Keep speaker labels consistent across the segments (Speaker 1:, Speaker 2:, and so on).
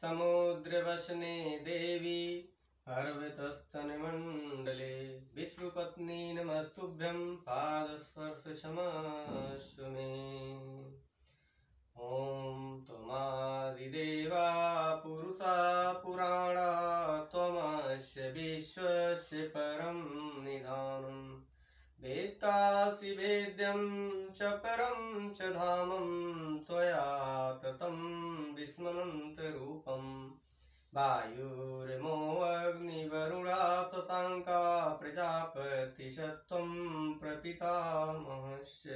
Speaker 1: समुद्रवसने देवी पर्वतस्तनमण्डले विष्णुपत्नी नमस्तुभ्यं पादस्पर्शक्षमस्व मे। ॐ त्वमादिदेवा पुरुषा पुराणा त्वमस्य विश्वस्य परं निधानम् वेत्तासि वेद्यं च परं च धामं त्वया ततं विस्मरन्तरूपम् वायुर्मोऽग्निवरुणा शशाङ्का प्रजापतिशत्वं प्रपितामहस्य।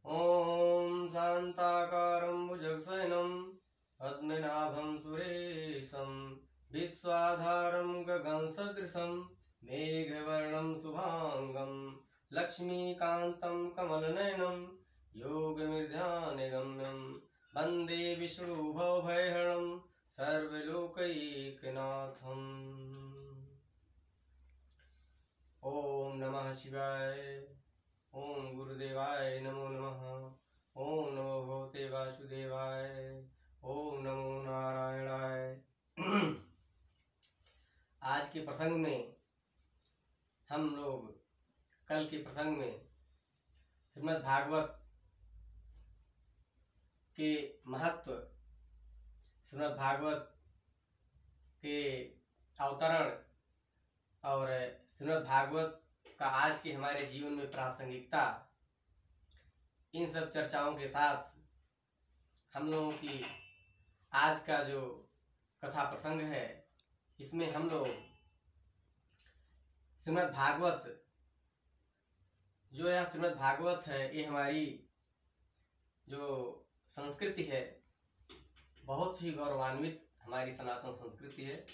Speaker 1: ॐ शान्ताकारं भुजगशयनं पद्मनाभं सुरेशं विश्वाधारं गगनसदृशं मेघवर्णं शुभांगं लक्ष्मीकान्तं कमलनयनं योगनिर्ध्यानगम्यं वन्दे विष्णुभवभयहरणं सर्वलोकैकनाथम्। ॐ नमः शिवाय। ओम गुरुदेवाय नमो नमः। ओम नमो भगवते वासुदेवाय। ओम नमो नारायणाय। आज के प्रसंग में हम लोग कल के प्रसंग में श्रीमद् भागवत के महत्व, श्रीमद् भागवत के अवतरण और श्रीमद् भागवत का आज के हमारे जीवन में प्रासंगिकता, इन सब चर्चाओं के साथ हम लोगों की आज का जो कथा प्रसंग है, इसमें हम लोग श्रीमद् भागवत, जो यह श्रीमद् भागवत है, ये हमारी जो संस्कृति है बहुत ही गौरवान्वित हमारी सनातन संस्कृति है।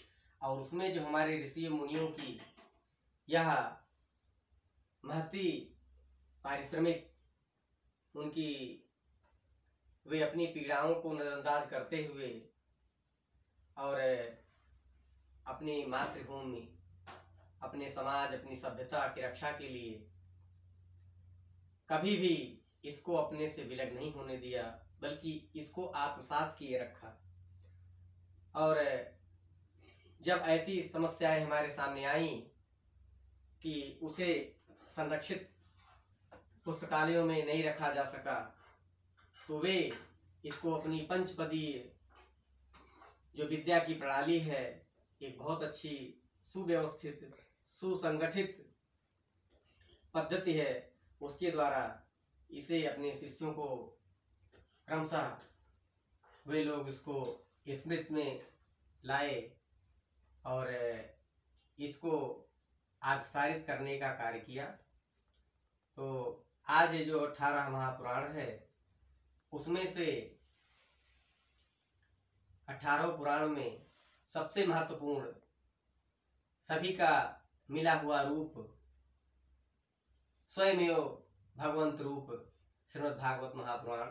Speaker 1: और उसमें जो हमारे ऋषि मुनियों की यह महती पारिश्रमिक, उनकी वे अपनी पीड़ाओं को नजरअंदाज करते हुए और अपनी मातृभूमि, अपने समाज, अपनी सभ्यता की रक्षा के लिए कभी भी इसको अपने से विलग नहीं होने दिया, बल्कि इसको आत्मसात किए रखा। और जब ऐसी समस्याएं हमारे सामने आई कि उसे संरक्षित पुस्तकालयों में नहीं रखा जा सका, तो वे इसको अपनी पंचपदीय जो विद्या की प्रणाली है, एक बहुत अच्छी सुव्यवस्थित सुसंगठित पद्धति है, उसके द्वारा इसे अपने शिष्यों को क्रमशः वे लोग इसको स्मृति में लाए और इसको आविष्कारित करने का कार्य किया। तो आज ये जो 18 महापुराण है, उसमें से 18 पुराण में सबसे महत्वपूर्ण, सभी का मिला हुआ रूप, स्वयमेव भगवंत रूप श्रीमद् भागवत महापुराण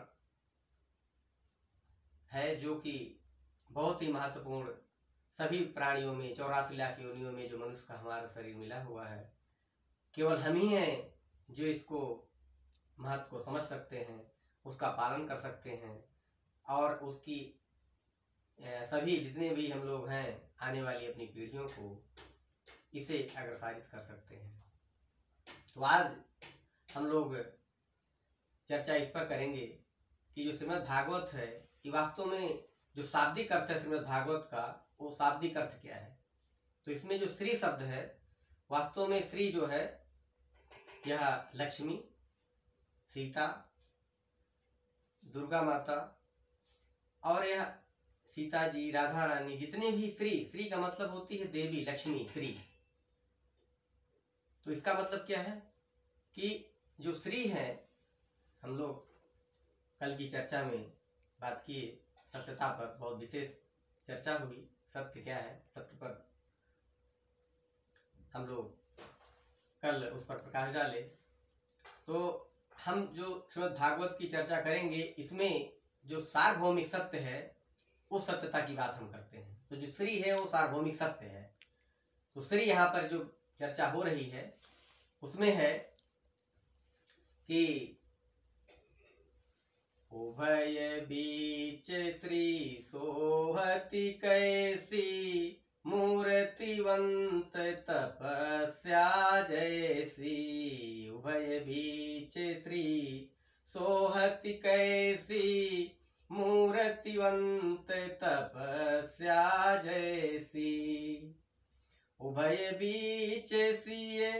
Speaker 1: है, जो कि बहुत ही महत्वपूर्ण, सभी प्राणियों में 84 लाख योनियों में जो मनुष्य का हमारा शरीर मिला हुआ है, केवल हम ही हैं जो इसको महत्व को समझ सकते हैं, उसका पालन कर सकते हैं और उसकी सभी जितने भी हम लोग हैं, आने वाली अपनी पीढ़ियों को इसे अग्रसारित कर सकते हैं। तो आज हम लोग चर्चा इस पर करेंगे कि जो श्रीमद् भागवत है, ये वास्तव में जो शाब्दिक अर्थ है श्रीमद् भागवत का, वो शाब्दिक अर्थ क्या है। तो इसमें जो श्री शब्द है, वास्तव में श्री जो है यह लक्ष्मी, सीता, दुर्गा माता और यह सीता जी, राधा रानी, जितने भी श्री, श्री का मतलब होती है देवी, लक्ष्मी, श्री। तो इसका मतलब क्या है कि जो श्री है, हम लोग कल की चर्चा में बात किए, सत्यता पर बहुत विशेष चर्चा हुई, सत्य क्या है, सत्य पर हम लोग कल उस पर प्रकाश डाले। तो हम जो श्रीमद् भागवत की चर्चा करेंगे, इसमें जो सार्वभौमिक सत्य है, उस सत्यता की बात हम करते हैं। तो जो श्री है वो सार्वभौमिक सत्य है। तो श्री यहाँ पर जो चर्चा हो रही है उसमें है कि उभय बीच श्री सोहति कैसी, मूर्तिवंत तपस्या जैसी। उभय बीच श्री सोहति कैसी, मूर्तिवंत तपस्या जैसी। उभय बीच सिय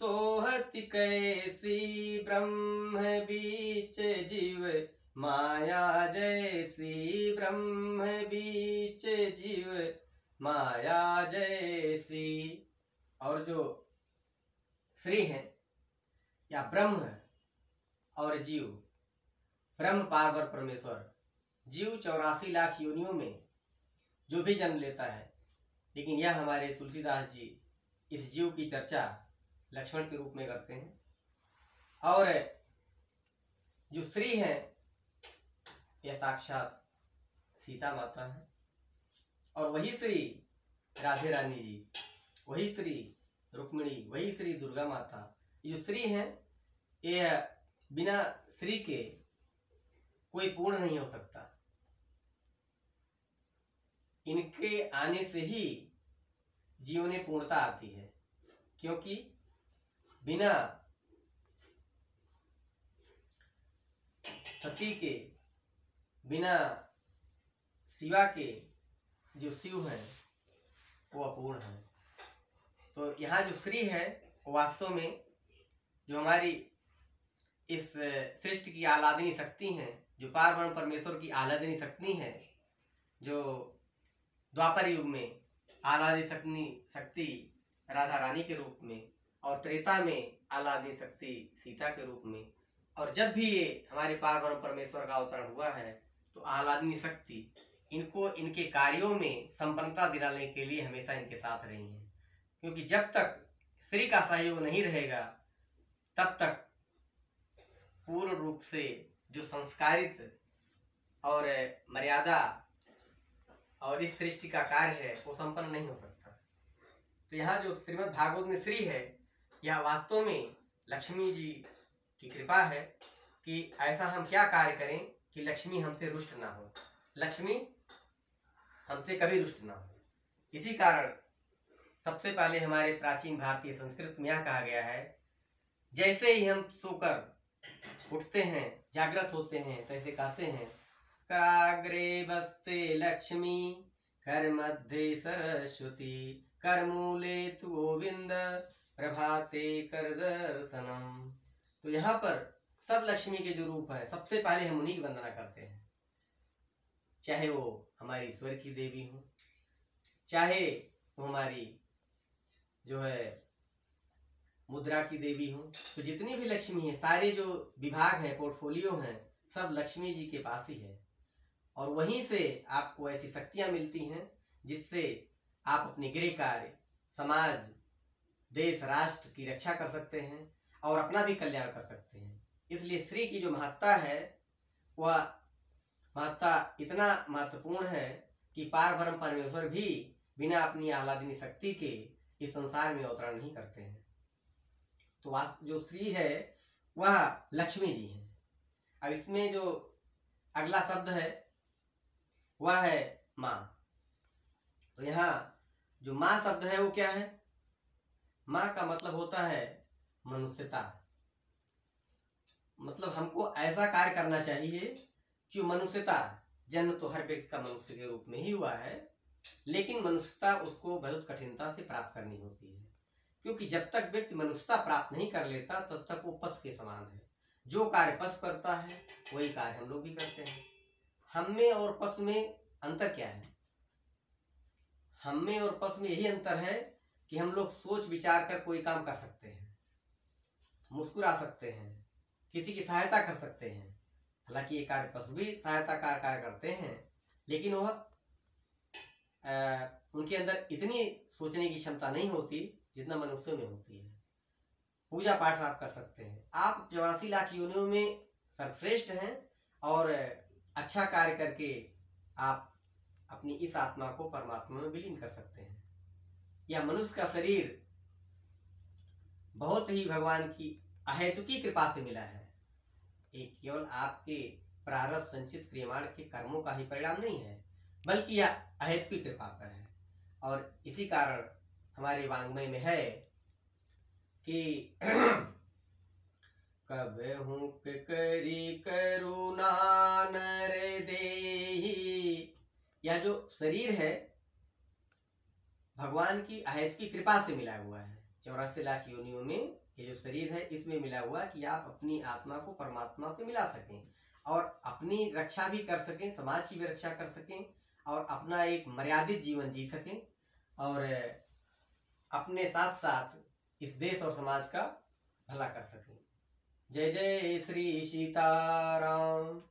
Speaker 1: सोहति कैसी, ब्रह्म बीच जीव माया जैसी। ब्रह्म बीच जीव माया जैसी। और जो श्री है या ब्रह्म और जीव, ब्रह्म पार्वर परमेश्वर, जीव 84 लाख योनियों में जो भी जन्म लेता है, लेकिन यह हमारे तुलसीदास जी इस जीव की चर्चा लक्ष्मण के रूप में करते हैं। और जो श्री है यह साक्षात सीता माता है, और वही श्री राधे रानी जी, वही श्री रुक्मिणी, वही श्री दुर्गा माता। ये जो श्री है ये बिना श्री के कोई पूर्ण नहीं हो सकता। इनके आने से ही जीवन में पूर्णता आती है, क्योंकि बिना सती के, बिना शिवा के जो शिव है वो अपूर्ण है। तो यहाँ जो श्री है वो वास्तव में जो हमारी इस सृष्टि की आह्लादनी शक्ति है, जो पारब्रह्म परमेश्वर की आह्लादनी शक्ति है, जो द्वापर युग में आह्लादनी शक्ति राधा रानी के रूप में, और त्रेता में आह्लादनी शक्ति सीता के रूप में, और जब भी ये हमारे पारब्रह्म परमेश्वर का अवतरण हुआ है तो आह्लादनी शक्ति इनको इनके कार्यों में संपन्नता दिलाने के लिए हमेशा इनके साथ रही है। क्योंकि जब तक श्री का सहयोग नहीं रहेगा तब तक पूर्ण रूप से जो संस्कारित और मर्यादा और इस सृष्टि का कार्य है वो संपन्न नहीं हो सकता। तो यहाँ जो श्रीमद् भागवत में श्री है, यह वास्तव में लक्ष्मी जी की कृपा है कि ऐसा हम क्या कार्य करें कि लक्ष्मी हमसे रुष्ट ना हो, लक्ष्मी हमसे कभी रुष्ट ना हो। इसी कारण सबसे पहले हमारे प्राचीन भारतीय संस्कृत में यह कहा गया है, जैसे ही हम सोकर उठते हैं, जागृत होते हैं, तो ऐसे कहते हैं, कराग्रे बस्ते लक्ष्मी, कर मध्य सरस्वती, कर मूले तु गोविंद, प्रभाते कर दर्शनम। तो यहाँ पर सब लक्ष्मी के जो रूप है, सबसे पहले हम उन्हीं की वंदना करते हैं, चाहे वो हमारी ईश्वर की देवी हो, चाहे वो हमारी जो है मुद्रा की देवी हो। तो जितनी भी लक्ष्मी है, सारे जो विभाग हैं, पोर्टफोलियो हैं, सब लक्ष्मी जी के पास ही है, और वहीं से आपको ऐसी शक्तियां मिलती हैं जिससे आप अपने गृह कार्य, समाज, देश, राष्ट्र की रक्षा कर सकते हैं और अपना भी कल्याण कर सकते हैं। इसलिए श्री की जो महत्ता है वह महत्ता इतना महत्वपूर्ण है कि पारब्रह्म परमेश्वर भी बिना अपनी आह्लादनी शक्ति के इस संसार में अवतरण नहीं करते हैं। तो जो श्री है वह लक्ष्मी जी है। अब इसमें जो अगला शब्द है वह है माँ। तो यहाँ जो माँ शब्द है वो क्या है? माँ का मतलब होता है मनुष्यता। मतलब हमको ऐसा कार्य करना चाहिए कि मनुष्यता, जन्म तो हर व्यक्ति का मनुष्य के रूप में ही हुआ है, लेकिन मनुष्यता उसको बहुत कठिनता से प्राप्त करनी होती है। क्योंकि जब तक व्यक्ति मनुष्यता प्राप्त नहीं कर लेता तब तक वो पशु के समान है। जो कार्य पशु करता है वही कार्य हम लोग भी करते हैं। हम में और पशु में अंतर क्या है? हम में और पशु में यही अंतर है कि हम लोग सोच विचार कर कोई काम कर सकते हैं, मुस्कुरा सकते हैं, किसी की सहायता कर सकते हैं। हालांकि ये कार्य पशु भी सहायता का कार्य करते हैं, लेकिन वह उनके अंदर इतनी सोचने की क्षमता नहीं होती जितना मनुष्य में होती है। पूजा पाठ आप कर सकते हैं, आप 84 लाख योनियों में सर्वश्रेष्ठ हैं और अच्छा कार्य करके आप अपनी इस आत्मा को परमात्मा में विलीन कर सकते हैं। यह मनुष्य का शरीर बहुत ही भगवान की अहेतुकी कृपा से मिला है। एक केवल आपके प्रारब्ध संचित क्रियमाण के कर्मों का ही परिणाम नहीं है, बल्कि यह अहेतु की कृपा पर है। और इसी कारण हमारे वाङ्मय में है कि कबहु करी करुणा नर देहि। यह जो शरीर है भगवान की अहेतु की कृपा से मिला हुआ है। 84 लाख योनियों में ये जो शरीर है इसमें मिला हुआ कि आप अपनी आत्मा को परमात्मा से मिला सकें और अपनी रक्षा भी कर सकें, समाज की भी रक्षा कर सकें और अपना एक मर्यादित जीवन जी सकें और अपने साथ साथ इस देश और समाज का भला कर सकें। जय जय श्री सीताराम।